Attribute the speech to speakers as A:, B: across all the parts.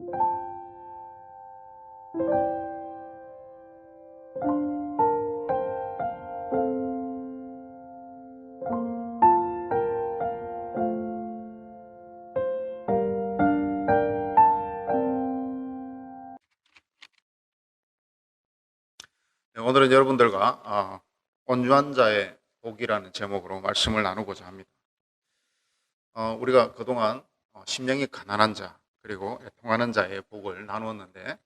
A: 네, 오늘은 여러분들과 온유한 자의 복이라는 제목으로 말씀을 나누고자 합니다. 우리가 그동안 심령이 가난한 자 그리고 애통하는 자의 복을 나누었는데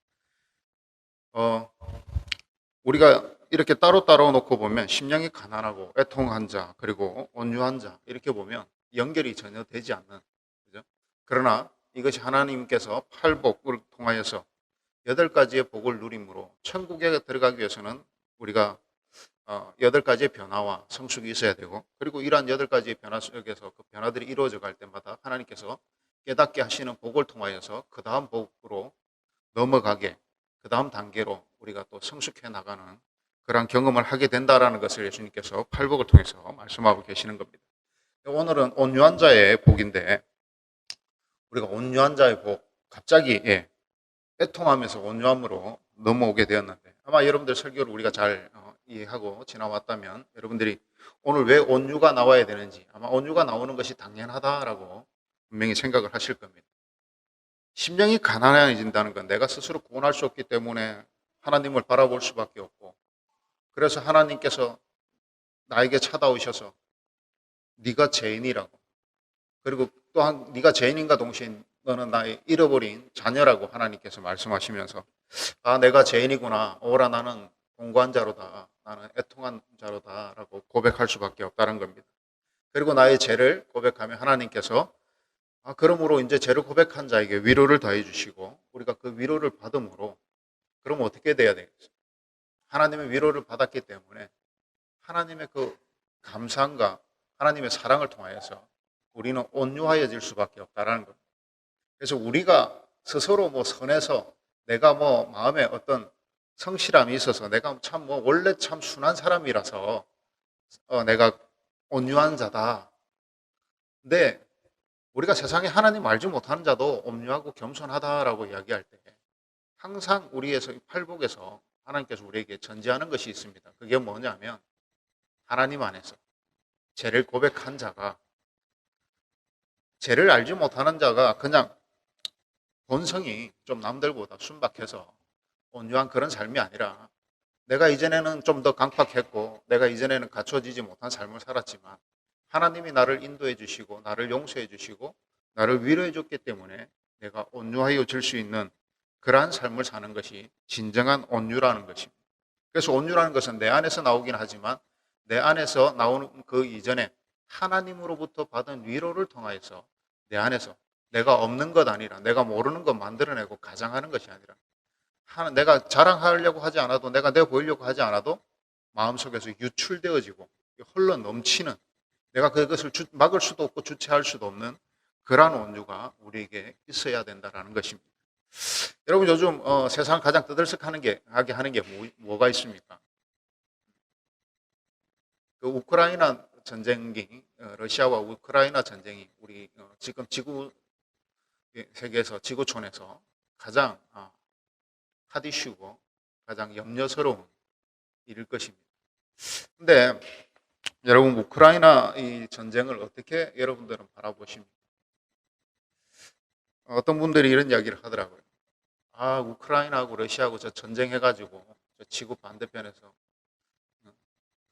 A: 우리가 이렇게 따로따로 놓고 보면 심령이 가난하고 애통한 자 그리고 온유한 자 이렇게 보면 연결이 전혀 되지 않는, 그죠? 그러나 이것이 하나님께서 팔복을 통하여서 8가지의 복을 누림으로 천국에 들어가기 위해서는 우리가 8가지의 변화와 성숙이 있어야 되고, 그리고 이러한 8가지의 변화 속에서 그 변화들이 이루어져 갈 때마다 하나님께서 깨닫게 하시는 복을 통하여서 그 다음 복으로 넘어가게, 그 다음 단계로 우리가 또 성숙해 나가는 그러한 경험을 하게 된다라는 것을 예수님께서 팔복을 통해서 말씀하고 계시는 겁니다. 오늘은 온유한 자의 복인데, 우리가 온유한 자의 복, 갑자기 애통하면서 온유함으로 넘어오게 되었는데, 아마 여러분들 설교를 우리가 잘 이해하고 지나왔다면 여러분들이 오늘 왜 온유가 나와야 되는지, 아마 온유가 나오는 것이 당연하다라고 분명히 생각을 하실 겁니다. 심령이 가난해진다는 건 내가 스스로 구원할 수 없기 때문에 하나님을 바라볼 수밖에 없고, 그래서 하나님께서 나에게 찾아오셔서 네가 죄인이라고, 그리고 또한 네가 죄인인가 동시에 너는 나의 잃어버린 자녀라고 하나님께서 말씀하시면서, 내가 죄인이구나, 오라 나는 공고한 자로다, 나는 애통한 자로다 라고 고백할 수밖에 없다는 겁니다. 그리고 나의 죄를 고백하면 하나님께서 그러므로 이제 죄를 고백한 자에게 위로를 더해 주시고, 우리가 그 위로를 받음으로 그럼 어떻게 돼야 되겠어요? 하나님의 위로를 받았기 때문에 하나님의 그 감사함과 하나님의 사랑을 통하여서 우리는 온유하여질 수밖에 없다라는 겁니다. 그래서 우리가 스스로 선해서 내가 마음에 어떤 성실함이 있어서 내가 참 원래 참 순한 사람이라서 내가 온유한 자다. 근데 우리가 세상에 하나님 알지 못하는 자도 온유하고 겸손하다라고 이야기할 때 항상 우리에서 팔복에서 하나님께서 우리에게 전제하는 것이 있습니다. 그게 뭐냐면 하나님 안에서 죄를 고백한 자가, 죄를 알지 못하는 자가 그냥 본성이 좀 남들보다 순박해서 온유한 그런 삶이 아니라, 내가 이전에는 좀 더 강팍했고 내가 이전에는 갖춰지지 못한 삶을 살았지만 하나님이 나를 인도해 주시고 나를 용서해 주시고 나를 위로해 줬기 때문에 내가 온유하여 질 수 있는 그러한 삶을 사는 것이 진정한 온유라는 것입니다. 그래서 온유라는 것은 내 안에서 나오긴 하지만 내 안에서 나오는 그 이전에 하나님으로부터 받은 위로를 통하여서 내 안에서 내가 없는 것 아니라, 내가 모르는 것 만들어내고 가장하는 것이 아니라, 내가 자랑하려고 하지 않아도, 내가 내 보이려고 하지 않아도 마음속에서 유출되어지고 흘러 넘치는, 내가 그것을 막을 수도 없고 주체할 수도 없는 그러한 온유가 우리에게 있어야 된다는 것입니다. 여러분, 요즘 세상 가장 떠들썩하게 하는 게 뭐가 있습니까? 그 우크라이나 전쟁이, 러시아와 우크라이나 전쟁이 우리 지금 세계에서, 지구촌에서 가장 핫 이슈고 가장 염려스러운 일일 것입니다. 근데 여러분, 우크라이나 이 전쟁을 어떻게 여러분들은 바라보십니까? 어떤 분들이 이런 이야기를 하더라고요. 우크라이나하고 러시아하고 저 전쟁해가지고 저 지구 반대편에서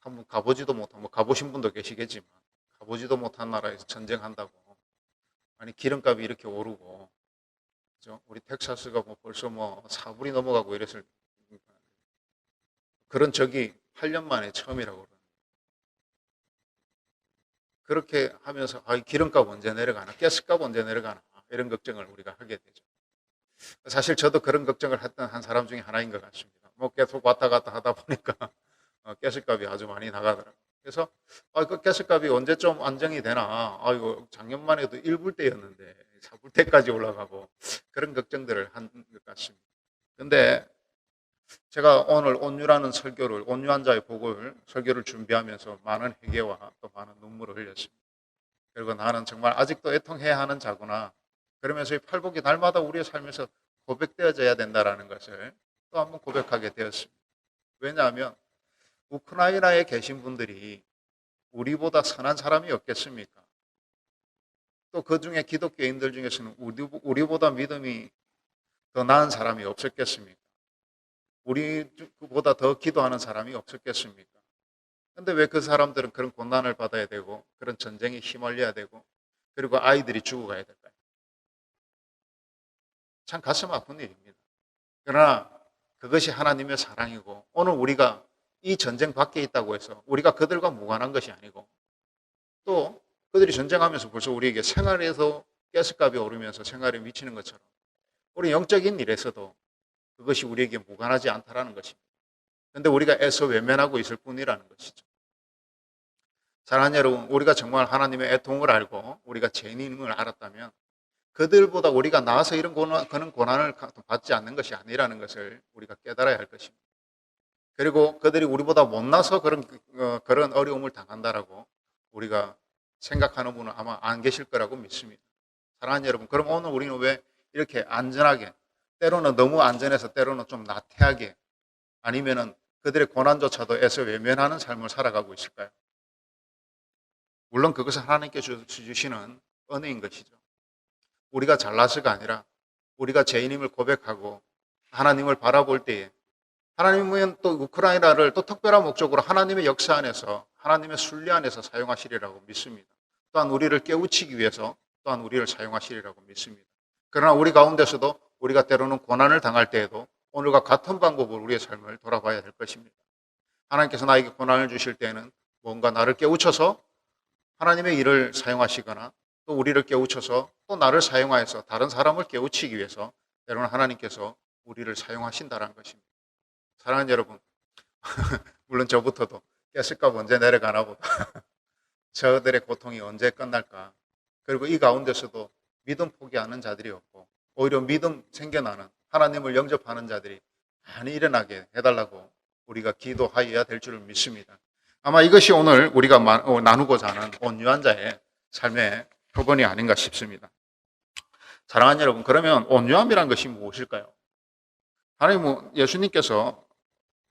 A: 한번 가보지도 못한, 가보신 분도 계시겠지만 가보지도 못한 나라에서 전쟁한다고, 아니 기름값이 이렇게 오르고, 그죠? 우리 텍사스가 벌써 4불이 넘어가고 이랬을, 그런 적이 8년 만에 처음이라고 그러는. 그렇게 하면서 기름값 언제 내려가나, 가스값 언제 내려가나, 이런 걱정을 우리가 하게 되죠. 사실 저도 그런 걱정을 했던 한 사람 중에 하나인 것 같습니다. 계속 왔다 갔다 하다 보니까 가스값이 아주 많이 나가더라고요. 그래서 그 가스값이 언제쯤 안정이 되나, 이거 작년만 해도 1불대였는데 4불대까지 올라가고, 그런 걱정들을 한 것 같습니다. 근데 제가 오늘 온유한 자의 복을 설교를 준비하면서 많은 회개와 또 많은 눈물을 흘렸습니다. 그리고 나는 정말 아직도 애통해야 하는 자구나, 그러면서 이 팔복이 날마다 우리의 삶에서 고백되어져야 된다라는 것을 또 한번 고백하게 되었습니다. 왜냐하면 우크라이나에 계신 분들이 우리보다 선한 사람이 없겠습니까? 또 그 중에 기독교인들 중에서는 우리보다 믿음이 더 나은 사람이 없었겠습니까? 우리보다 더 기도하는 사람이 없었겠습니까? 근데 왜 그 사람들은 그런 고난을 받아야 되고 그런 전쟁에 휘말려야 되고 그리고 아이들이 죽어가야 될까요? 참 가슴 아픈 일입니다. 그러나 그것이 하나님의 사랑이고 오늘 우리가 이 전쟁 밖에 있다고 해서 우리가 그들과 무관한 것이 아니고 또 그들이 전쟁하면서 벌써 우리에게 생활에서 가스값이 오르면서 생활에 미치는 것처럼 우리 영적인 일에서도 그것이 우리에게 무관하지 않다라는 것입니다. 그런데 우리가 애써 외면하고 있을 뿐이라는 것이죠. 사랑하는 여러분, 우리가 정말 하나님의 애통을 알고 우리가 죄인임을 알았다면 그들보다 우리가 나아서 그런 고난을 받지 않는 것이 아니라는 것을 우리가 깨달아야 할 것입니다. 그리고 그들이 우리보다 못나서 그런 어려움을 당한다라고 우리가 생각하는 분은 아마 안 계실 거라고 믿습니다. 사랑하는 여러분, 그럼 오늘 우리는 왜 이렇게 안전하게, 때로는 너무 안전해서 때로는 좀 나태하게, 아니면은 그들의 고난조차도 애써 외면하는 삶을 살아가고 있을까요? 물론 그것은 하나님께 주시는 은혜인 것이죠. 우리가 잘나서가 아니라 우리가 죄인임을 고백하고 하나님을 바라볼 때에 하나님은 또 우크라이나를 또 특별한 목적으로 하나님의 역사 안에서 하나님의 순리 안에서 사용하시리라고 믿습니다. 또한 우리를 깨우치기 위해서 또한 우리를 사용하시리라고 믿습니다. 그러나 우리 가운데서도 우리가 때로는 고난을 당할 때에도 오늘과 같은 방법으로 우리의 삶을 돌아봐야 될 것입니다. 하나님께서 나에게 고난을 주실 때에는 뭔가 나를 깨우쳐서 하나님의 일을 사용하시거나 또 우리를 깨우쳐서 또 나를 사용하여서 다른 사람을 깨우치기 위해서 때로는 하나님께서 우리를 사용하신다는 것입니다. 사랑하는 여러분, 물론 저부터도 가스값 언제 내려가나 보다. 저들의 고통이 언제 끝날까. 그리고 이 가운데서도 믿음 포기하는 자들이 없고 오히려 믿음 생겨나는 하나님을 영접하는 자들이 많이 일어나게 해달라고 우리가 기도하여야 될 줄을 믿습니다. 아마 이것이 오늘 우리가 나누고자 하는 온유한 자의 삶의 표본이 아닌가 싶습니다. 사랑하는 여러분, 그러면 온유함이란 것이 무엇일까요? 하나님, 예수님께서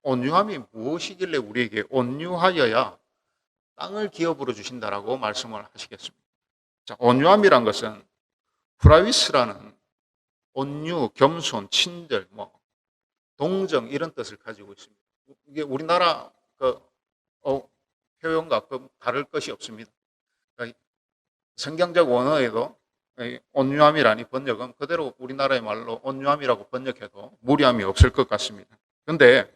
A: 온유함이 무엇이길래 우리에게 온유하여야 땅을 기업으로 주신다라고 말씀을 하시겠습니다. 자, 온유함이란 것은 프라위스라는 온유, 겸손, 친절, 동정 이런 뜻을 가지고 있습니다. 이게 우리나라 표현과 다를 것이 없습니다. 그러니까 성경적 원어에도 온유함이라니 번역은 그대로 우리나라의 말로 온유함이라고 번역해도 무리함이 없을 것 같습니다. 그런데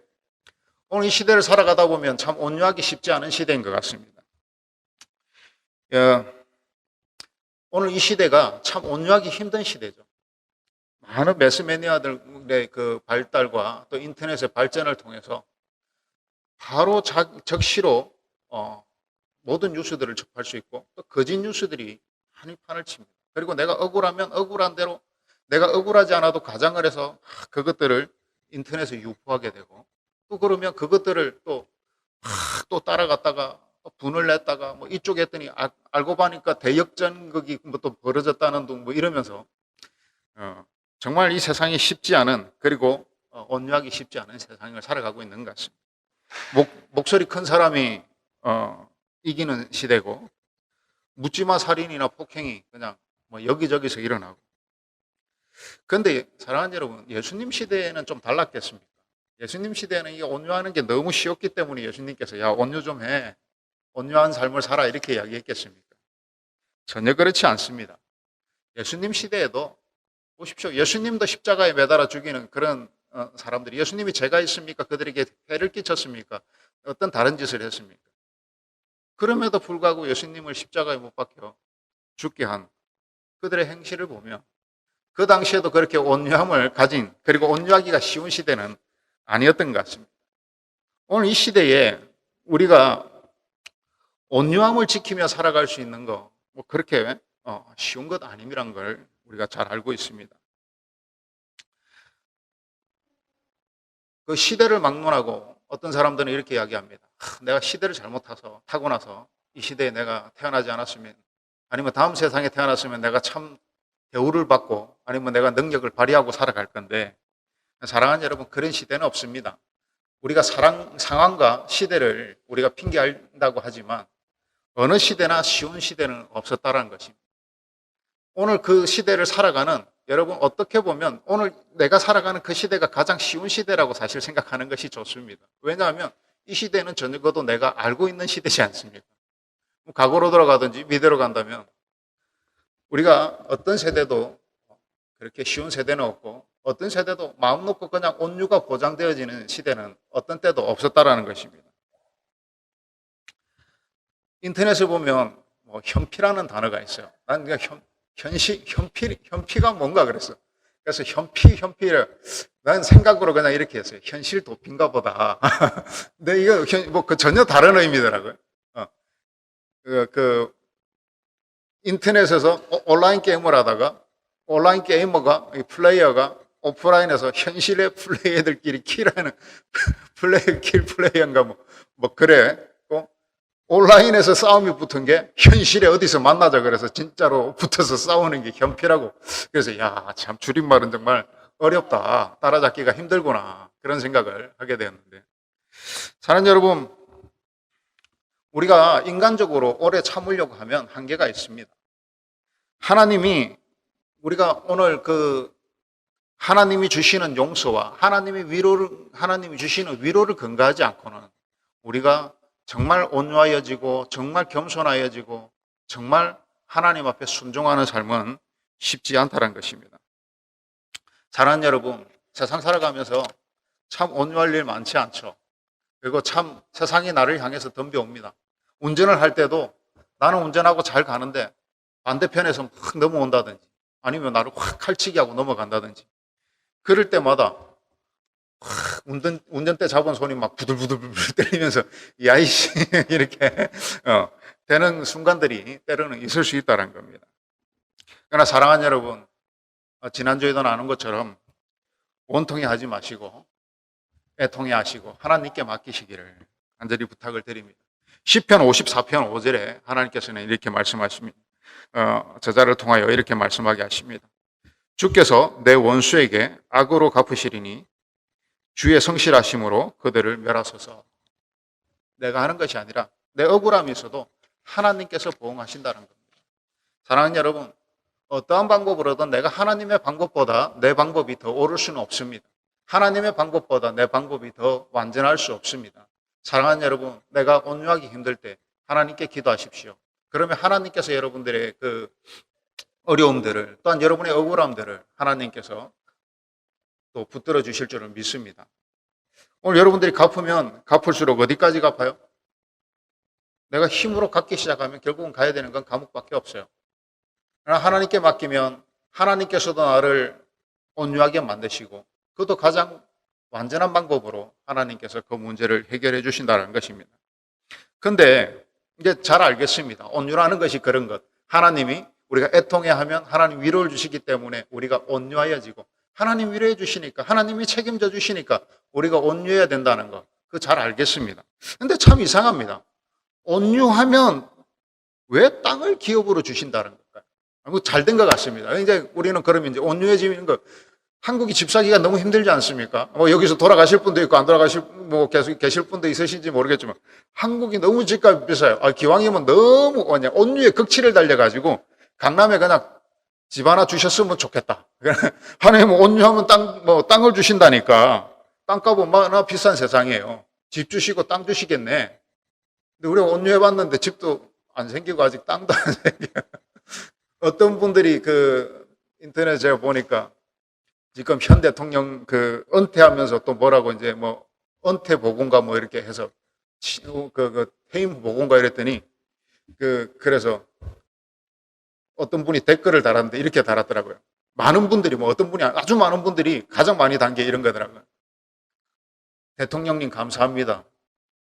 A: 오늘 이 시대를 살아가다 보면 참 온유하기 쉽지 않은 시대인 것 같습니다. 오늘 이 시대가 참 온유하기 힘든 시대죠. 많은 매스매니아들의 그 발달과 또 인터넷의 발전을 통해서 바로 적시로 모든 뉴스들을 접할 수 있고 또 거짓 뉴스들이 한입판을 칩니다. 그리고 내가 억울하면 억울한 대로 내가 억울하지 않아도 가장을 해서 그것들을 인터넷에 유포하게 되고 또 그러면 그것들을 또 따라갔다가 분을 냈다가 이쪽에 했더니 알고 보니까 대역전극이 또 벌어졌다는 둥 이러면서 정말 이 세상이 쉽지 않은 그리고 온유하기 쉽지 않은 세상을 살아가고 있는 것 같습니다. 목소리 큰 사람이 이기는 시대고 묻지마 살인이나 폭행이 그냥 여기저기서 일어나고. 그런데 사랑하는 여러분, 예수님 시대에는 좀 달랐겠습니까? 예수님 시대에는 이 온유하는 게 너무 쉬웠기 때문에 예수님께서 야 온유 좀 해, 온유한 삶을 살아 이렇게 이야기했겠습니까? 전혀 그렇지 않습니다. 예수님 시대에도 보십시오. 예수님도 십자가에 매달아 죽이는 그런 사람들이 예수님이 죄가 있습니까? 그들에게 해를 끼쳤습니까? 어떤 다른 짓을 했습니까? 그럼에도 불구하고 예수님을 십자가에 못 박혀 죽게 한 그들의 행실을 보면 그 당시에도 그렇게 온유함을 가진 그리고 온유하기가 쉬운 시대는 아니었던 것 같습니다. 오늘 이 시대에 우리가 온유함을 지키며 살아갈 수 있는 거 그렇게 쉬운 것 아님이란 걸 우리가 잘 알고 있습니다. 그 시대를 막론하고 어떤 사람들은 이렇게 이야기합니다. 내가 시대를 잘못 타고 나서 이 시대에 내가 태어나지 않았으면 아니면 다음 세상에 태어났으면 내가 참 대우를 받고 아니면 내가 능력을 발휘하고 살아갈 건데, 사랑하는 여러분, 그런 시대는 없습니다. 우리가 상황과 시대를 우리가 핑계한다고 하지만 어느 시대나 쉬운 시대는 없었다는 것입니다. 오늘 그 시대를 살아가는 여러분, 어떻게 보면 오늘 내가 살아가는 그 시대가 가장 쉬운 시대라고 사실 생각하는 것이 좋습니다. 왜냐하면 이 시대는 적어도 내가 알고 있는 시대지 않습니까? 과거로 돌아가든지 미래로 간다면 우리가 어떤 세대도 그렇게 쉬운 세대는 없고 어떤 세대도 마음 놓고 그냥 온유가 보장되어지는 시대는 어떤 때도 없었다라는 것입니다. 인터넷을 보면 뭐 현피라는 단어가 있어요. 난 그냥 현피가 뭔가 그랬어. 그래서 현피를 난 생각으로 그냥 이렇게 했어요. 현실 도피인가 보다. 근데 이거 그 전혀 다른 의미더라고요. 인터넷에서 온라인 게임을 하다가 온라인 게이머가, 플레이어가 오프라인에서 현실의 플레이어들끼리 킬하는 플레이어인가 뭐 그래. 온라인에서 싸움이 붙은 게 현실에 어디서 만나자 그래서 진짜로 붙어서 싸우는 게 현피라고. 그래서 참 줄임말은 정말 어렵다. 따라잡기가 힘들구나. 그런 생각을 하게 되었는데. 사랑하는 여러분, 우리가 인간적으로 오래 참으려고 하면 한계가 있습니다. 하나님이 우리가 오늘 하나님이 주시는 용서와 하나님이 주시는 위로를 근거하지 않고는 우리가 정말 온유하여지고 정말 겸손하여지고 정말 하나님 앞에 순종하는 삶은 쉽지 않다는 것입니다. 사랑하는 여러분, 세상 살아가면서 참 온유할 일 많지 않죠. 그리고 참 세상이 나를 향해서 덤벼옵니다. 운전을 할 때도 나는 운전하고 잘 가는데 반대편에서 막 넘어온다든지 아니면 나를 확 칼치기 하고 넘어간다든지 그럴 때마다 운전대 잡은 손이 막 부들부들 때리면서 야이씨 이렇게 되는 순간들이 때로는 있을 수 있다는 겁니다. 그러나 사랑하는 여러분, 지난주에도 나눈 것처럼 원통해 하지 마시고 애통해 하시고 하나님께 맡기시기를 간절히 부탁을 드립니다. 시편 54편 5절에 하나님께서는 이렇게 말씀하십니다. 저자를 통하여 이렇게 말씀하게 하십니다. 주께서 내 원수에게 악으로 갚으시리니 주의 성실하심으로 그들을 멸하소서. 내가 하는 것이 아니라 내 억울함이 있어도 하나님께서 보응하신다는 겁니다. 사랑하는 여러분, 어떠한 방법으로든 내가 하나님의 방법보다 내 방법이 더 옳을 수는 없습니다. 하나님의 방법보다 내 방법이 더 완전할 수 없습니다. 사랑하는 여러분, 내가 온유하기 힘들 때 하나님께 기도하십시오. 그러면 하나님께서 여러분들의 그 어려움들을 또한 여러분의 억울함들을 하나님께서 또 붙들어 주실 줄을 믿습니다. 오늘 여러분들이 갚으면 갚을수록 어디까지 갚아요? 내가 힘으로 갚기 시작하면 결국은 가야 되는 건 감옥밖에 없어요. 그러나 하나님께 맡기면 하나님께서도 나를 온유하게 만드시고 그것도 가장 완전한 방법으로 하나님께서 그 문제를 해결해 주신다는 것입니다. 근데 이제 잘 알겠습니다. 온유라는 것이 그런 것. 하나님이 우리가 애통해 하면 하나님 위로를 주시기 때문에 우리가 온유하여지고 하나님 위로해 주시니까 하나님이 책임져 주시니까 우리가 온유해야 된다는 것. 그거 잘 알겠습니다. 근데 참 이상합니다. 온유하면 왜 땅을 기업으로 주신다는 걸까요? 잘 된 것 같습니다. 이제 우리는 그러면 이제 온유해지는 거. 한국이 집 사기가 너무 힘들지 않습니까? 여기서 돌아가실 분도 있고 안 돌아가실 계속 계실 분도 있으신지 모르겠지만 한국이 너무 집값이 비싸요. 기왕이면 너무 온유의 극치를 달려가지고 강남에 그냥 집 하나 주셨으면 좋겠다. 하나님 온유하면 땅을 주신다니까. 땅값은 얼마나 비싼 세상이에요. 집 주시고 땅 주시겠네. 근데 우리가 온유해봤는데 집도 안 생기고 아직 땅도 안 생겨요. 어떤 분들이 인터넷에 제가 보니까 지금 현 대통령 은퇴하면서 또 뭐라고 이제 은퇴 보고인가 이렇게 해서 퇴임 보고인가 이랬더니 그래서 어떤 분이 댓글을 달았는데 이렇게 달았더라고요. 많은 분들이 어떤 분이 아주 많은 분들이 가장 많이 단 게 이런 거더라고요. 대통령님 감사합니다.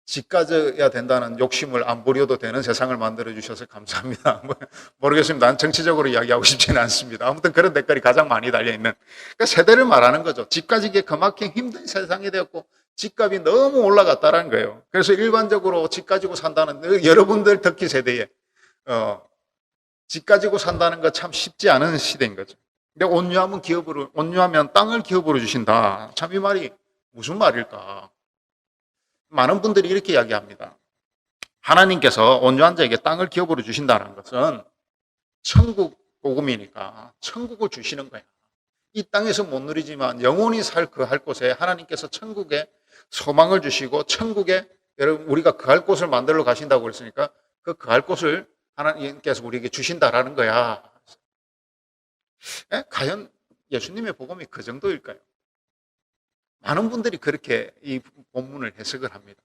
A: 집 가져야 된다는 욕심을 안 부려도 되는 세상을 만들어 주셔서 감사합니다. 모르겠습니다. 난 정치적으로 이야기하고 싶지는 않습니다. 아무튼 그런 댓글이 가장 많이 달려있는. 그러니까 세대를 말하는 거죠. 집 가지기에 그만큼 힘든 세상이 되었고 집값이 너무 올라갔다는 거예요. 그래서 일반적으로 집 가지고 산다는 여러분들 특히 세대에 집 가지고 산다는 거 참 쉽지 않은 시대인 거죠. 근데 온유하면 땅을 기업으로 주신다. 참 이 말이 무슨 말일까? 많은 분들이 이렇게 이야기합니다. 하나님께서 온유한 자에게 땅을 기업으로 주신다는 것은 천국 복음이니까 천국을 주시는 거야. 이 땅에서 못 누리지만 영원히 할 곳에 하나님께서 천국에 소망을 주시고 천국에 여러분 우리가 거할 곳을 만들러 가신다고 그랬으니까 그 거할 곳을 하나님께서 우리에게 주신다라는 거야. 과연 예수님의 복음이 그 정도일까요? 많은 분들이 그렇게 이 본문을 해석을 합니다.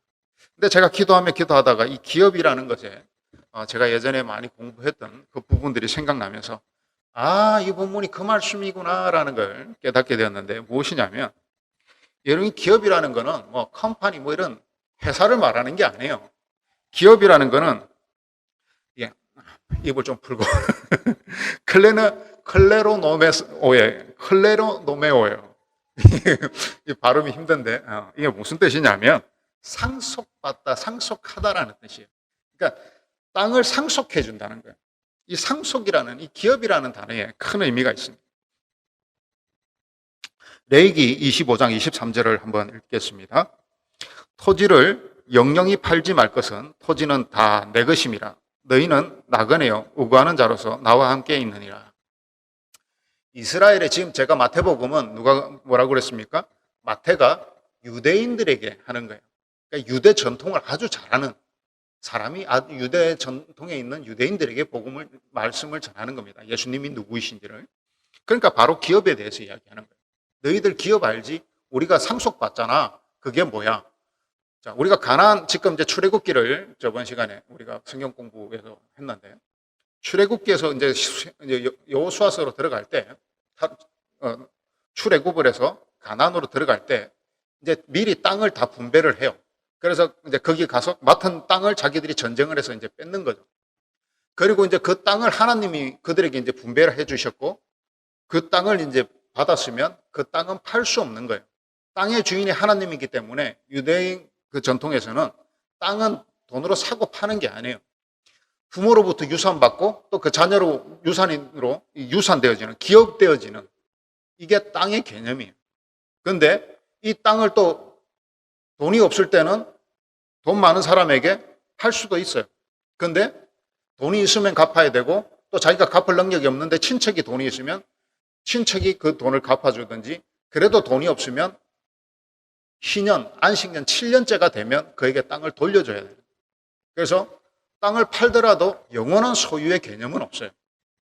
A: 근데 제가 기도하다가 이 기업이라는 것에 제가 예전에 많이 공부했던 그 부분들이 생각나면서 이 본문이 그 말씀이구나라는 걸 깨닫게 되었는데 무엇이냐면 여러분 기업이라는 거는 뭐 컴퍼니 뭐 이런 회사를 말하는 게 아니에요. 기업이라는 거는 입을 좀 풀고 클레로노메오예요. 이 발음이 힘든데 이게 무슨 뜻이냐면 상속받다, 상속하다라는 뜻이에요. 그러니까 땅을 상속해 준다는 거예요. 이 상속이라는 이 기업이라는 단어에 큰 의미가 있습니다. 레위기 25장 23절을 한번 읽겠습니다. 토지를 영영히 팔지 말 것은 토지는 다 내 것임이라. 너희는 나그네요 우고하는 자로서 나와 함께 있느니라. 이스라엘에 지금 제가 마태복음은 누가 뭐라고 그랬습니까? 마태가 유대인들에게 하는 거예요. 그러니까 유대 전통을 아주 잘하는 사람이 유대 전통에 있는 유대인들에게 말씀을 전하는 겁니다. 예수님이 누구이신지를. 그러니까 바로 기업에 대해서 이야기하는 거예요. 너희들 기업 알지? 우리가 상속받잖아. 그게 뭐야? 자, 우리가 지금 이제 출애굽기를 저번 시간에 우리가 성경 공부에서 했는데, 출애굽기에서 이제 여호수아서로 들어갈 때, 출애굽을 해서 가나안으로 들어갈 때, 이제 미리 땅을 다 분배를 해요. 그래서 이제 거기 가서 맡은 땅을 자기들이 전쟁을 해서 이제 뺏는 거죠. 그리고 이제 그 땅을 하나님이 그들에게 이제 분배를 해 주셨고, 그 땅을 이제 받았으면 그 땅은 팔 수 없는 거예요. 땅의 주인이 하나님이기 때문에 유대인 그 전통에서는 땅은 돈으로 사고 파는 게 아니에요. 부모로부터 유산받고 또 그 자녀로 유산되어지는, 기업되어지는 이게 땅의 개념이에요. 그런데 이 땅을 또 돈이 없을 때는 돈 많은 사람에게 팔 수도 있어요. 그런데 돈이 있으면 갚아야 되고 또 자기가 갚을 능력이 없는데 친척이 돈이 있으면 친척이 그 돈을 갚아주든지, 그래도 돈이 없으면 안식년 7년째가 되면 그에게 땅을 돌려줘야 돼요. 그래서 땅을 팔더라도 영원한 소유의 개념은 없어요.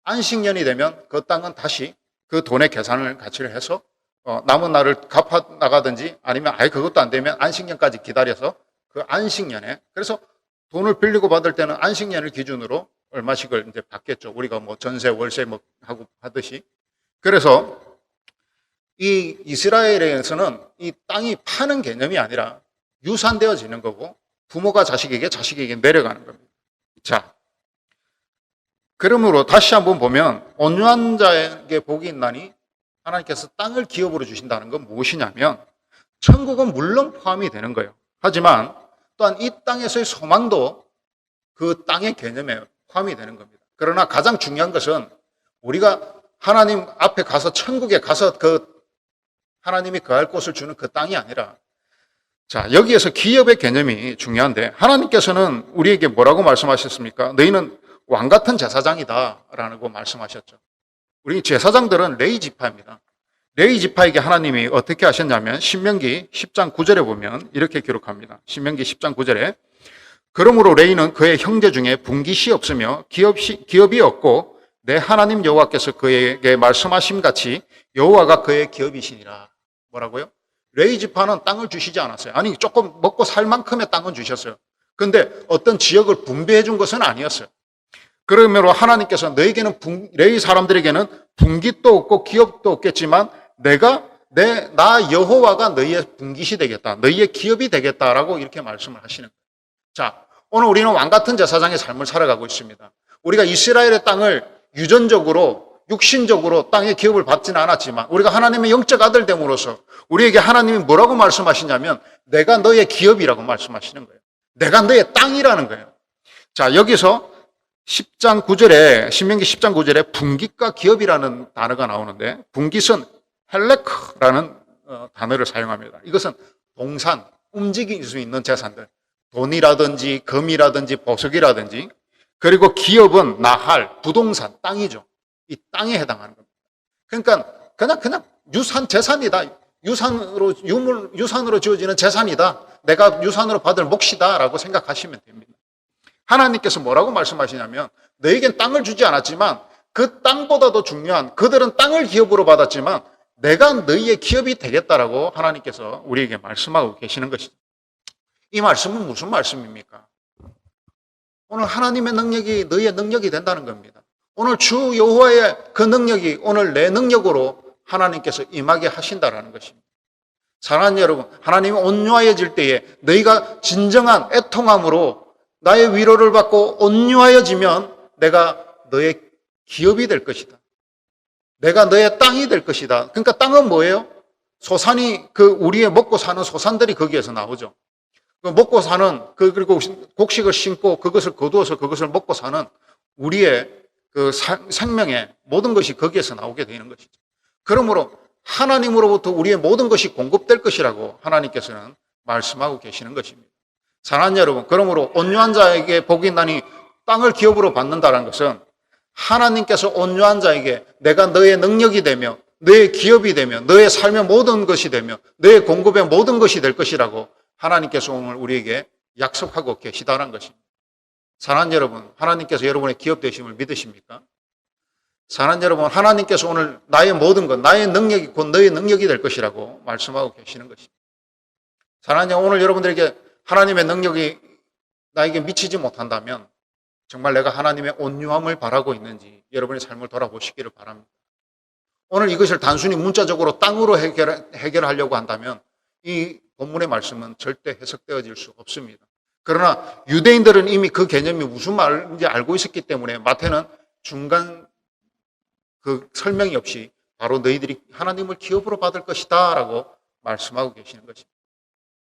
A: 안식년이 되면 그 땅은 다시 그 돈의 계산을 가치를 해서 남은 날을 갚아 나가든지 아니면 아예 그것도 안 되면 안식년까지 기다려서 그 안식년에, 그래서 돈을 빌리고 받을 때는 안식년을 기준으로 얼마씩을 이제 받겠죠. 우리가 뭐 전세, 월세 뭐 하고 하듯이. 그래서 이 이스라엘에서는 이 땅이 파는 개념이 아니라 유산되어지는 거고 부모가 자식에게 내려가는 겁니다. 자, 그러므로 다시 한번 보면 온유한 자에게 복이 있나니 하나님께서 땅을 기업으로 주신다는 건 무엇이냐면 천국은 물론 포함이 되는 거예요. 하지만 또한 이 땅에서의 소망도 그 땅의 개념에 포함이 되는 겁니다. 그러나 가장 중요한 것은 우리가 하나님 앞에 가서 천국에 가서 그 하나님이 거할 곳을 주는 그 땅이 아니라, 자, 여기에서 기업의 개념이 중요한데 하나님께서는 우리에게 뭐라고 말씀하셨습니까? 너희는 왕 같은 제사장이다 라고 말씀하셨죠. 우리 제사장들은 레위 지파입니다. 레위 지파에게 하나님이 어떻게 하셨냐면 신명기 10장 9절에 보면 이렇게 기록합니다. 신명기 10장 9절에 그러므로 레위는 그의 형제 중에 분깃이 없으며 기업이 없고 내 하나님 여호와께서 그에게 말씀하심 같이 여호와가 그의 기업이시니라. 뭐라고요? 레위 지파는 땅을 주시지 않았어요. 아니, 조금 먹고 살 만큼의 땅은 주셨어요. 그런데 어떤 지역을 분배해 준 것은 아니었어요. 그러므로 하나님께서 너에게는 레위 사람들에게는 분깃도 없고 기업도 없겠지만 나 여호와가 너희의 분깃이 되겠다, 너희의 기업이 되겠다라고 이렇게 말씀을 하시는 거예요. 자, 오늘 우리는 왕 같은 제사장의 삶을 살아가고 있습니다. 우리가 이스라엘의 땅을 유전적으로 육신적으로 땅의 기업을 받지는 않았지만 우리가 하나님의 영적 아들 됨으로써 우리에게 하나님이 뭐라고 말씀하시냐면 내가 너의 기업이라고 말씀하시는 거예요. 내가 너의 땅이라는 거예요. 자, 여기서 10장 9절에 신명기 10장 9절에 분깃과 기업이라는 단어가 나오는데 분깃은 헬레크라는 단어를 사용합니다. 이것은 동산, 움직일 수 있는 재산들, 돈이라든지 금이라든지 보석이라든지, 그리고 기업은 나할, 부동산, 땅이죠. 이 땅에 해당하는 겁니다. 그러니까 그냥 유산, 재산이다. 유산으로 지어지는 재산이다. 내가 유산으로 받을 몫이다라고 생각하시면 됩니다. 하나님께서 뭐라고 말씀하시냐면 너에겐 땅을 주지 않았지만 그 땅보다도 중요한, 그들은 땅을 기업으로 받았지만 내가 너희의 기업이 되겠다라고 하나님께서 우리에게 말씀하고 계시는 것이죠. 이 말씀은 무슨 말씀입니까? 오늘 하나님의 능력이 너희의 능력이 된다는 겁니다. 오늘 주 여호와의 그 능력이 오늘 내 능력으로 하나님께서 임하게 하신다라는 것입니다. 사랑하는 여러분, 하나님이 온유하여질 때에 너희가 진정한 애통함으로 나의 위로를 받고 온유하여지면 내가 너의 기업이 될 것이다. 내가 너의 땅이 될 것이다. 그러니까 땅은 뭐예요? 소산이, 우리의 먹고 사는 소산들이 거기에서 나오죠. 먹고 사는, 그리고 곡식을 심고 그것을 거두어서 그것을 먹고 사는 우리의 생명의 모든 것이 거기에서 나오게 되는 것이죠. 그러므로 하나님으로부터 우리의 모든 것이 공급될 것이라고 하나님께서는 말씀하고 계시는 것입니다. 사랑하는 여러분, 그러므로 온유한 자에게 복이 있나니 땅을 기업으로 받는다는 것은 하나님께서 온유한 자에게 내가 너의 능력이 되며 너의 기업이 되며 너의 삶의 모든 것이 되며 너의 공급의 모든 것이 될 것이라고 하나님께서 오늘 우리에게 약속하고 계시다는 것입니다. 사랑하는 여러분, 하나님께서 여러분의 기업 되심을 믿으십니까? 사랑하는 여러분, 하나님께서 오늘 나의 모든 것, 나의 능력이 곧 너의 능력이 될 것이라고 말씀하고 계시는 것입니다. 사랑하는 여러분, 오늘 여러분들에게 하나님의 능력이 나에게 미치지 못한다면 정말 내가 하나님의 온유함을 바라고 있는지 여러분의 삶을 돌아보시기를 바랍니다. 오늘 이것을 단순히 문자적으로 땅으로 해결하려고 한다면 이 본문의 말씀은 절대 해석되어질 수 없습니다. 그러나 유대인들은 이미 그 개념이 무슨 말인지 알고 있었기 때문에 마태는 중간 설명이 없이 바로 너희들이 하나님을 기업으로 받을 것이다 라고 말씀하고 계시는 것입니다.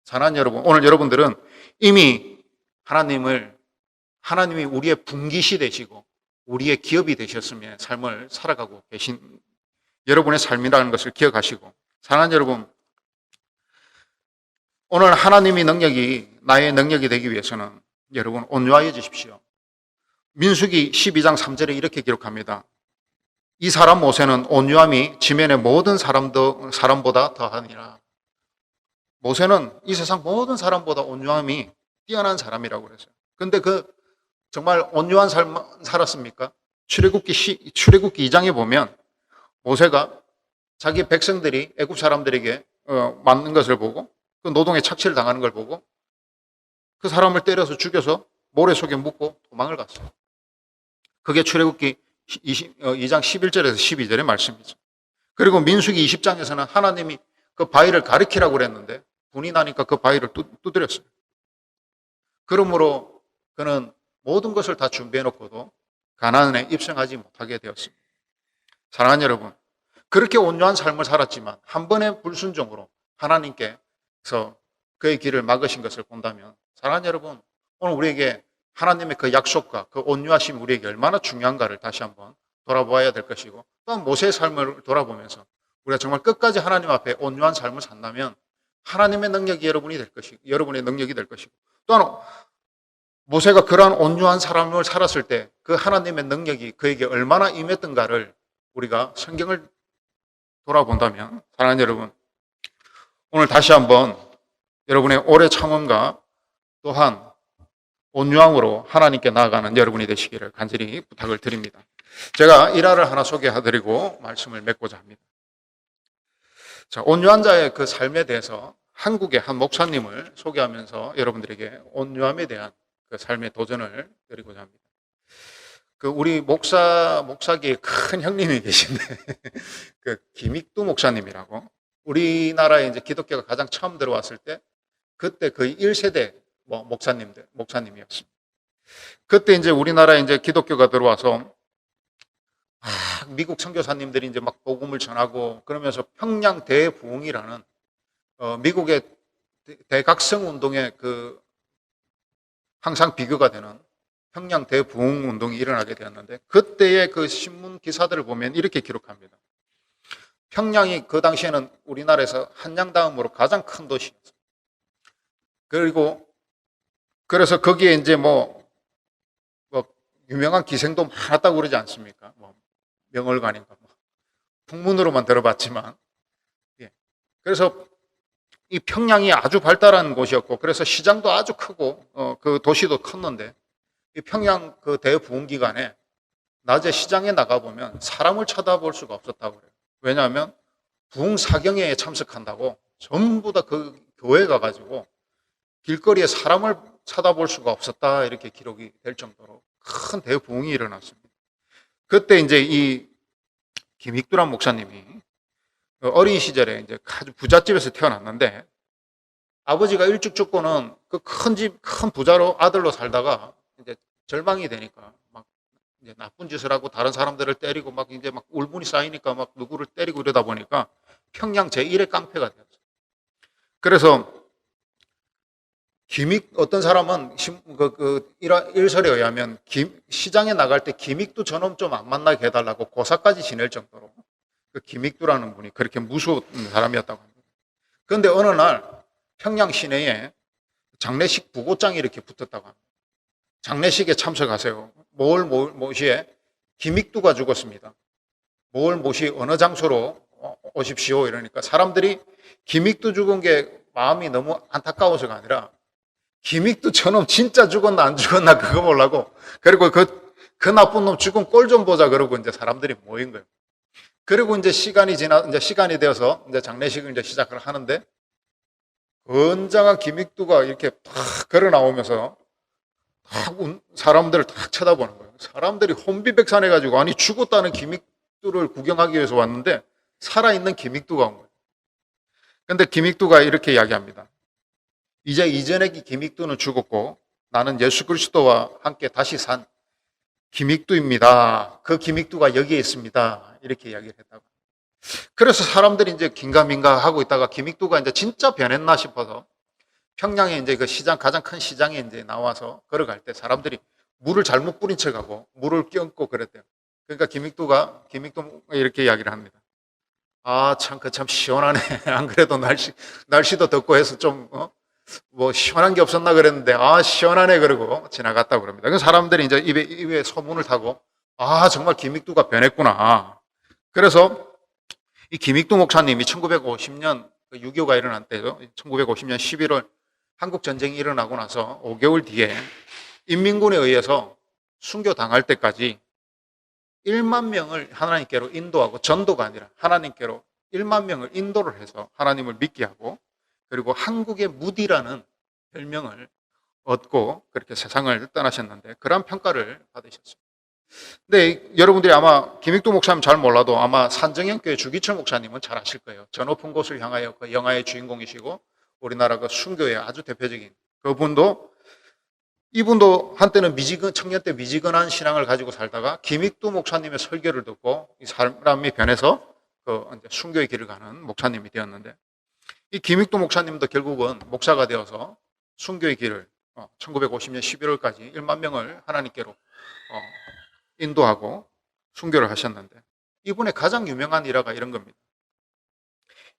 A: 사랑하는 여러분, 오늘 여러분들은 이미 하나님이 우리의 분깃이 되시고 우리의 기업이 되셨으며 삶을 살아가고 계신 여러분의 삶이라는 것을 기억하시고, 사랑하는 여러분, 오늘 하나님의 능력이 나의 능력이 되기 위해서는 여러분 온유하여지십시오. 민수기 12장 3절에 이렇게 기록합니다. 이 사람 모세는 온유함이 지면의 모든 사람보다 더하니라. 모세는 이 세상 모든 사람보다 온유함이 뛰어난 사람이라고 그랬어요. 근데 정말 온유한 삶 살았습니까? 출애굽기 2장에 보면 모세가 자기 백성들이 애굽 사람들에게 맞는 것을 보고 그 노동에 착취를 당하는 걸 보고 그 사람을 때려서 죽여서 모래 속에 묻고 도망을 갔어요. 그게 출애굽기 2장 11절에서 12절의 말씀이죠. 그리고 민수기 20장에서는 하나님이 그 바위를 가리키라고 그랬는데 분이 나니까 그 바위를 두드렸어요. 그러므로 그는 모든 것을 다 준비해놓고도 가나안에 입성하지 못하게 되었습니다. 사랑하는 여러분, 그렇게 온유한 삶을 살았지만 한 번의 불순종으로 하나님께서 그의 길을 막으신 것을 본다면, 사랑하는 여러분, 오늘 우리에게 하나님의 그 약속과 그 온유하심이 우리에게 얼마나 중요한가를 다시 한번 돌아보아야 될 것이고, 또한 모세의 삶을 돌아보면서 우리가 정말 끝까지 하나님 앞에 온유한 삶을 산다면 하나님의 능력이 여러분의 능력이 될 것이고, 또한 모세가 그러한 온유한 삶을 살았을 때 그 하나님의 능력이 그에게 얼마나 임했던가를 우리가 성경을 돌아본다면, 사랑하는 여러분, 오늘 다시 한번 여러분의 오래 참음과 또한 온유함으로 하나님께 나아가는 여러분이 되시기를 간절히 부탁을 드립니다. 제가 일화를 하나 소개해드리고 말씀을 맺고자 합니다. 자, 온유한 자의 그 삶에 대해서 한국의 한 목사님을 소개하면서 여러분들에게 온유함에 대한 그 삶의 도전을 드리고자 합니다. 우리 목사계의 큰 형님이 계신데, 김익두 목사님이라고, 우리나라에 이제 기독교가 가장 처음 들어왔을 때, 그때 거의 1세대 목사님이었습니다. 그때 이제 우리나라에 이제 기독교가 들어와서, 미국 선교사님들이 이제 막 복음을 전하고, 그러면서 평양 대부흥이라는, 미국의 대각성 운동의 항상 비교가 되는 평양 대부흥 운동이 일어나게 되었는데 그때의 그 신문 기사들을 보면 이렇게 기록합니다. 평양이 그 당시에는 우리나라에서 한양 다음으로 가장 큰 도시였어요. 그리고 그래서 거기에 이제 뭐 유명한 기생도 많았다고 그러지 않습니까? 뭐 명월관인가 뭐 풍문으로만 들어봤지만 예. 그래서 이 평양이 아주 발달한 곳이었고 그래서 시장도 아주 크고 그 도시도 컸는데 이 평양 그 대부흥 기간에 낮에 시장에 나가 보면 사람을 쳐다볼 수가 없었다고 그래요. 왜냐하면 부흥 사경회에 참석한다고 전부 다 그 교회 가가지고 길거리에 사람을 쳐다볼 수가 없었다 이렇게 기록이 될 정도로 큰 대부흥이 일어났습니다. 그때 이제 이 김익두란 목사님이 어린 시절에 이제 아주 부잣집에서 태어났는데 아버지가 일찍 죽고는 그 큰 집, 큰 부자로 아들로 살다가 이제 절망이 되니까 막 이제 나쁜 짓을 하고 다른 사람들을 때리고 막 이제 막 울분이 쌓이니까 막 누구를 때리고 이러다 보니까 평양 제1의 깡패가 되었어요. 그래서 어떤 사람은 일설에 의하면 시장에 나갈 때 김익두 저놈 좀 안 만나게 해달라고 고사까지 지낼 정도로 그 김익두라는 분이 그렇게 무서운 사람이었다고 합니다. 그런데 어느 날 평양 시내에 장례식 부고장이 이렇게 붙었다고 합니다. 장례식에 참석하세요. 모을 모시에 김익두가 죽었습니다. 모을 모시 어느 장소로 오십시오 이러니까 사람들이 김익두 죽은 게 마음이 너무 안타까워서가 아니라 김익두 저놈 진짜 죽었나 안 죽었나 그거 보려고 그리고 그 나쁜 놈 죽은 꼴 좀 보자 그러고 이제 사람들이 모인 거예요. 그리고 이제 시간이 되어서 이제 장례식을 이제 시작을 하는데 건장한 김익두가 이렇게 탁 걸어 나오면서 사람들을 탁 쳐다보는 거예요. 사람들이 혼비백산해가지고 아니 죽었다는 김익두를 구경하기 위해서 왔는데 살아있는 김익두가 온 거예요. 그런데 김익두가 이렇게 이야기합니다. 이제 이전의 김익두는 죽었고 나는 예수 그리스도와 함께 다시 산 김익두입니다. 그 김익두가 여기에 있습니다. 이렇게 이야기를 했다고. 그래서 사람들이 이제 긴가민가 하고 있다가 김익두가 이제 진짜 변했나 싶어서 평양에 이제 그 시장, 가장 큰 시장에 이제 나와서 걸어갈 때 사람들이 물을 잘못 뿌린 척하고 물을 껴안고 그랬대요. 그러니까 김익두 이렇게 이야기를 합니다. 아, 참 시원하네. 안 그래도 날씨도 덥고 해서 좀, 뭐 시원한 게 없었나 그랬는데 아 시원하네 그러고 지나갔다고 그럽니다. 그 사람들이 이제 입에 소문을 타고 아 정말 김익두가 변했구나. 그래서 이 김익두 목사님이 1950년 6.25가 일어난 때죠. 1950년 11월 한국 전쟁이 일어나고 나서 5개월 뒤에 인민군에 의해서 순교당할 때까지 1만 명을 하나님께로 인도하고 전도가 아니라 하나님께로 1만 명을 인도를 해서 하나님을 믿게 하고 그리고 한국의 무디라는 별명을 얻고 그렇게 세상을 떠나셨는데 그런 평가를 받으셨어요. 근데 여러분들이 아마 김익두 목사님 잘 몰라도 아마 산정형교회 주기철 목사님은 잘 아실 거예요. 저 높은 곳을 향하여 그 영화의 주인공이시고 우리나라 그 순교의 아주 대표적인 이분도 한때는 청년 때 미지근한 신앙을 가지고 살다가 김익두 목사님의 설교를 듣고 이 사람이 변해서 그 순교의 길을 가는 목사님이 되었는데 이 김익두 목사님도 결국은 목사가 되어서 순교의 길을 1950년 11월까지 1만 명을 하나님께로 인도하고 순교를 하셨는데 이분의 가장 유명한 일화가 이런 겁니다.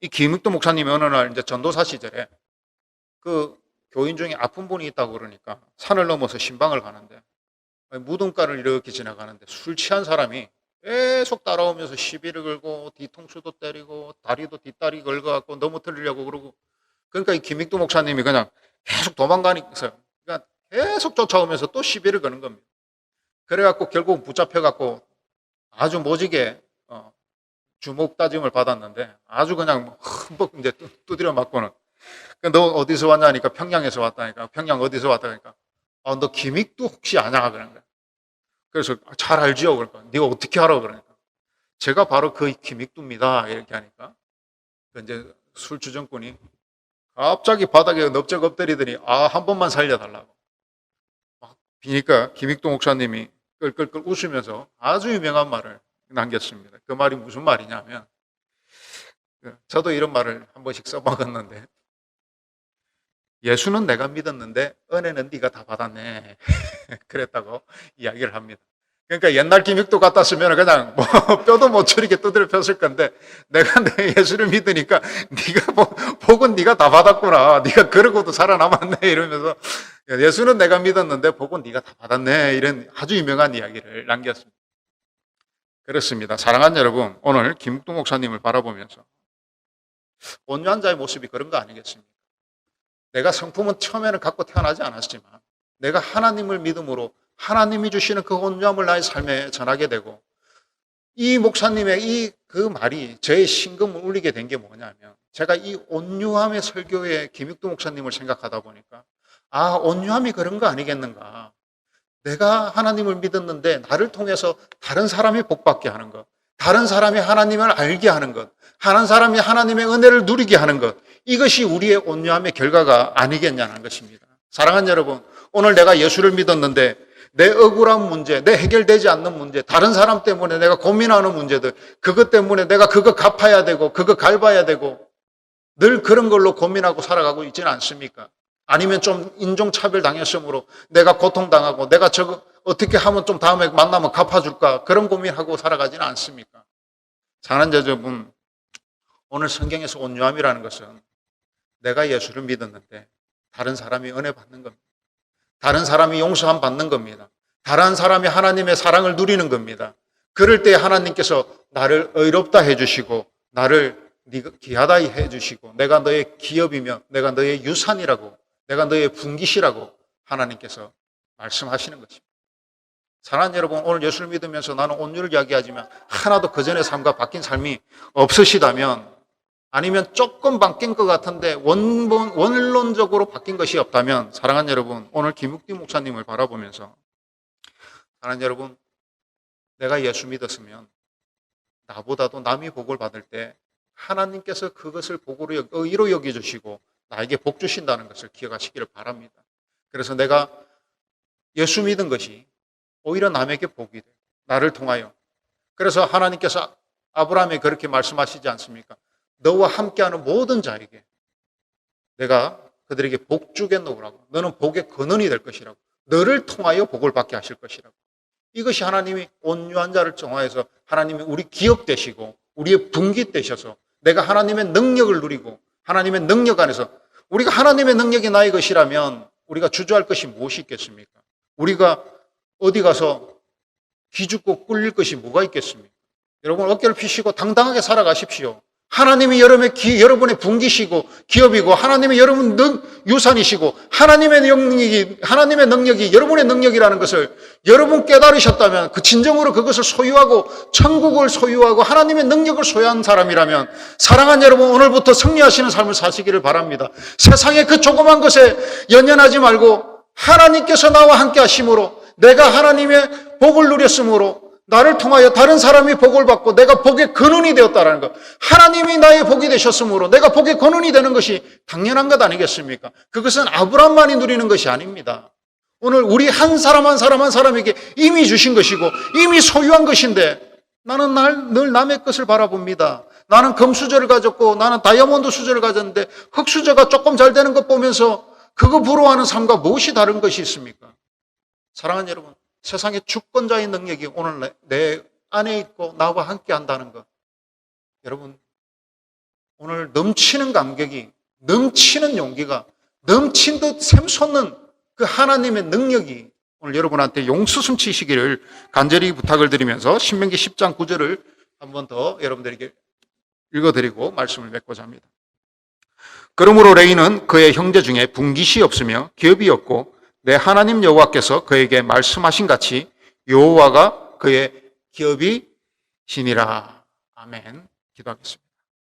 A: 이 김익두 목사님이 어느 날 이제 전도사 시절에 그 교인 중에 아픈 분이 있다고 그러니까 산을 넘어서 신방을 가는데 무덤가를 이렇게 지나가는데 술 취한 사람이 계속 따라오면서 시비를 걸고 뒤통수도 때리고 다리도 뒷다리 걸어갖고 넘어뜨리려고 그러고 그러니까 이 김익두 목사님이 그냥 계속 도망가니까 그러니까 계속 쫓아오면서 또 시비를 거는 겁니다. 그래갖고 결국 붙잡혀갖고 아주 모지게 주먹 다짐을 받았는데 아주 그냥 흠뻑 이제 두드려 맞고는 너 어디서 왔냐니까 평양에서 왔다니까 평양 어디서 왔다니까 너 김익두 혹시 아냐 그런 거야. 그래서 잘 알지요 그러니까 네가 어떻게 알아 그러니까 제가 바로 그 김익두입니다 이렇게 하니까 이제 술주정꾼이 갑자기 바닥에 넓적 엎드리더니 한 번만 살려달라고 막 비니까 김익두 목사님이 끌끌끌 웃으면서 아주 유명한 말을 남겼습니다. 그 말이 무슨 말이냐면 저도 이런 말을 한 번씩 써먹었는데 예수는 내가 믿었는데 은혜는 네가 다 받았네. 그랬다고 이야기를 합니다. 그러니까 옛날 김육도 같았으면 그냥 뭐 뼈도 못 추리게 두드려 폈을 건데 내가 내 예수를 믿으니까 네가 복은 네가 다 받았구나. 네가 그러고도 살아남았네 이러면서 예수는 내가 믿었는데 복은 네가 다 받았네 이런 아주 유명한 이야기를 남겼습니다. 그렇습니다. 사랑하는 여러분, 오늘 김묵도 목사님을 바라보면서 온유한 자의 모습이 그런 거 아니겠습니까? 내가 성품은 처음에는 갖고 태어나지 않았지만 내가 하나님을 믿음으로 하나님이 주시는 그 온유함을 나의 삶에 전하게 되고 이 목사님의 그 말이 저의 심금을 울리게 된 게 뭐냐면 제가 이 온유함의 설교에 김육도 목사님을 생각하다 보니까 아, 온유함이 그런 거 아니겠는가. 내가 하나님을 믿었는데 나를 통해서 다른 사람이 복받게 하는 것, 다른 사람이 하나님을 알게 하는 것, 다른 사람이 하나님의 은혜를 누리게 하는 것, 이것이 우리의 온유함의 결과가 아니겠냐는 것입니다. 사랑하는 여러분, 오늘 내가 예수를 믿었는데 내 억울한 문제, 내 해결되지 않는 문제, 다른 사람 때문에 내가 고민하는 문제들, 그것 때문에 내가 그거 갚아야 되고 그거 갚아야 되고 늘 그런 걸로 고민하고 살아가고 있지는 않습니까? 아니면 좀 인종차별 당했으므로 내가 고통당하고 내가 저거 어떻게 하면 좀 다음에 만나면 갚아줄까 그런 고민하고 살아가지는 않습니까? 사랑하는 여러분, 오늘 성경에서 온유함이라는 것은 내가 예수를 믿었는데 다른 사람이 은혜 받는 겁니다. 다른 사람이 용서함 받는 겁니다. 다른 사람이 하나님의 사랑을 누리는 겁니다. 그럴 때 하나님께서 나를 의롭다 해주시고 나를 네가 귀하다 해주시고 내가 너의 기업이며 내가 너의 유산이라고 내가 너의 분깃이라고 하나님께서 말씀하시는 것입니다. 사랑하는 여러분, 오늘 예수를 믿으면서 나는 온유를 이야기하지만 하나도 그전의 삶과 바뀐 삶이 없으시다면 아니면 조금 바뀐 것 같은데 원론적으로 바뀐 것이 없다면 사랑하는 여러분, 오늘 김욱기 목사님을 바라보면서 사랑하는 여러분, 내가 예수 믿었으면 나보다도 남이 복을 받을 때 하나님께서 그것을 복으로 의로 여겨주시고 나에게 복 주신다는 것을 기억하시기를 바랍니다. 그래서 내가 예수 믿은 것이 오히려 남에게 복이 돼요. 나를 통하여. 그래서 하나님께서 아브라함에 그렇게 말씀하시지 않습니까? 너와 함께하는 모든 자에게 내가 그들에게 복 주겠노라고. 너는 복의 근원이 될 것이라고. 너를 통하여 복을 받게 하실 것이라고. 이것이 하나님이 온유한 자를 정하여서 하나님이 우리 기업 되시고 우리의 분깃 되셔서 내가 하나님의 능력을 누리고 하나님의 능력 안에서 우리가 하나님의 능력이 나의 것이라면 우리가 주저할 것이 무엇이 있겠습니까? 우리가 어디 가서 기죽고 꿀릴 것이 뭐가 있겠습니까? 여러분 어깨를 펴시고 당당하게 살아가십시오. 하나님이 여러분의 분기시고 기업이고 하나님이 여러분 유산이시고 하나님의 능력이 여러분의 능력이라는 것을 여러분 깨달으셨다면 그 진정으로 그것을 소유하고 천국을 소유하고 하나님의 능력을 소유한 사람이라면 사랑하는 여러분 오늘부터 승리하시는 삶을 사시기를 바랍니다. 세상의 그 조그만 것에 연연하지 말고 하나님께서 나와 함께 하심으로 내가 하나님의 복을 누렸으므로 나를 통하여 다른 사람이 복을 받고 내가 복의 근원이 되었다는 것. 하나님이 나의 복이 되셨으므로 내가 복의 근원이 되는 것이 당연한 것 아니겠습니까? 그것은 아브라함만이 누리는 것이 아닙니다. 오늘 우리 한 사람 한 사람에게 이미 주신 것이고 이미 소유한 것인데 나는 늘 남의 것을 바라봅니다. 나는 금수저를 가졌고 나는 다이아몬드 수저를 가졌는데 흙수저가 조금 잘 되는 것 보면서 그거 부러워하는 삶과 무엇이 다른 것이 있습니까? 사랑하는 여러분, 세상의 주권자의 능력이 오늘 내 안에 있고 나와 함께 한다는 것. 여러분, 오늘 넘치는 감격이, 넘치는 용기가, 넘친 듯 샘솟는 그 하나님의 능력이 오늘 여러분한테 용수숨치시기를 간절히 부탁을 드리면서 신명기 10장 9절을 한 번 더 여러분들에게 읽어드리고 말씀을 맺고자 합니다. 그러므로 레이는 그의 형제 중에 분깃이 없으며 기업이 없고 내 하나님 여호와께서 그에게 말씀하신 같이 여호와가 그의 기업이시니라. 아멘. 기도하겠습니다.